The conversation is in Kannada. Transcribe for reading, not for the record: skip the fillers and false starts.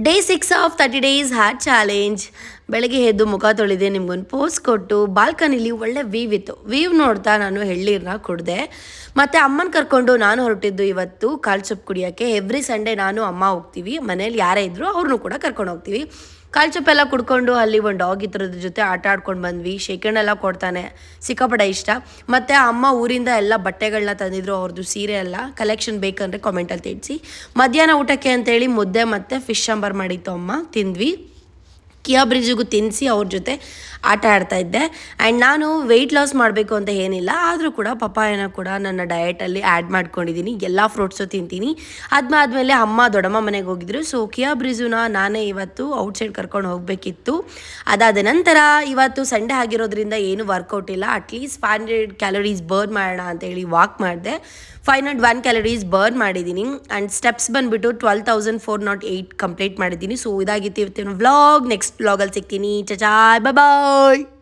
Day 6 of 30 days hat challenge. ಬೆಳಗ್ಗೆ ಎದ್ದು ಮುಖ ತೊಳೆದೆ, ನಿಮ್ಗೊಂದು ಪೋಸ್ ಕೊಟ್ಟು ಬಾಲ್ಕನಿಲಿ ಒಳ್ಳೆ ವೀವ್ ಇತ್ತು. ವೀವ್ ನೋಡ್ತಾ ನಾನು ಎಳ್ನೀರನ್ನ ಕುಡಿದೆ. ಮತ್ತು ಅಮ್ಮನ ಕರ್ಕೊಂಡು ನಾನು ಹೊರಟಿದ್ದು ಇವತ್ತು ಕಾಲು ಚೊಪ್ಪು ಕುಡಿಯೋಕ್ಕೆ. ಎವ್ರಿ ಸಂಡೇ ನಾನು ಅಮ್ಮ ಹೋಗ್ತೀವಿ, ಮನೇಲಿ ಯಾರೇ ಇದ್ದರೂ ಅವ್ರನ್ನೂ ಕೂಡ ಕರ್ಕೊಂಡು ಹೋಗ್ತೀವಿ. ಕಾಲು ಚೊಪ್ಪೆಲ್ಲ ಕುಡ್ಕೊಂಡು ಅಲ್ಲಿ ಒಂದು ಡಾಗ್ ಇದ್ರದ ಜೊತೆ ಆಟ ಆಡ್ಕೊಂಡು ಬಂದ್ವಿ. ಶೇಖರಣೆಲ್ಲ ಕೊಡ್ತಾನೆ, ಸಿಕ್ಕಾಪಟ್ಟೆ ಇಷ್ಟ. ಮತ್ತು ಅಮ್ಮ ಊರಿಂದ ಎಲ್ಲ ಬಟ್ಟೆಗಳನ್ನ ತಂದಿದ್ರು, ಅವ್ರದ್ದು ಸೀರೆ ಎಲ್ಲ ಕಲೆಕ್ಷನ್ ಬೇಕಂದರೆ ಕಾಮೆಂಟಲ್ಲಿ ತಿಳಿಸಿ. ಮಧ್ಯಾಹ್ನ ಊಟಕ್ಕೆ ಅಂತೇಳಿ ಮುದ್ದೆ ಮತ್ತು ಫಿಶ್ ಸಾಂಬಾರು ಮಾಡಿತ್ತು ಅಮ್ಮ, ತಿಂದ್ವಿ. ಕಿಯಾ ಬ್ರಿಡ್ಜಿಗೂ ತಿನ್ನಿಸಿ ಅವ್ರ ಜೊತೆ ಆಟ ಆಡ್ತಾಯಿದ್ದೆ. ಆ್ಯಂಡ್ ನಾನು ವೆಯ್ಟ್ ಲಾಸ್ ಮಾಡಬೇಕು ಅಂತ ಏನಿಲ್ಲ, ಆದರೂ ಕೂಡ ಪಪ್ಪಾಯನ ಕೂಡ ನನ್ನ ಡಯಟಲ್ಲಿ ಆ್ಯಡ್ ಮಾಡ್ಕೊಂಡಿದ್ದೀನಿ. ಎಲ್ಲ ಫ್ರೂಟ್ಸು ತಿಂತೀನಿ. ಅದಾದಮೇಲೆ ಅಮ್ಮ ದೊಡ್ಡಮ್ಮ ಮನೆಗೆ ಹೋಗಿದ್ರು. ಸೊ ಕಿಯಾ ಬ್ರಿಜುನ ನಾನೇ ಇವತ್ತು ಔಟ್ಸೈಡ್ ಕರ್ಕೊಂಡು ಹೋಗಬೇಕಿತ್ತು. ಅದಾದ ನಂತರ ಇವತ್ತು ಸಂಡೇ ಆಗಿರೋದ್ರಿಂದ ಏನು ವರ್ಕೌಟ್ ಇಲ್ಲ. ಅಟ್ಲೀಸ್ಟ್ 500 ಕ್ಯಾಲೋರೀಸ್ ಬರ್ನ್ ಮಾಡೋಣ ಅಂತೇಳಿ ವಾಕ್ ಮಾಡಿದೆ. 501 ಕ್ಯಾಲೋರೀಸ್ ಬರ್ನ್ ಮಾಡಿದ್ದೀನಿ. ಆ್ಯಂಡ್ ಸ್ಟೆಪ್ಸ್ ಬಂದುಬಿಟ್ಟು 12,408 ಕಂಪ್ಲೀಟ್ ಮಾಡಿದ್ದೀನಿ. ಸೊ ಇದಾಗಿತ್ತು ಇವತ್ತಿನ ವ್ಲಾಗ್. ನೆಕ್ಸ್ಟ್ ವ್ಲಾಗಲ್ಲಿ ಸಿಗ್ತೀನಿ. ಚಚಾ, ಬಾಯ್.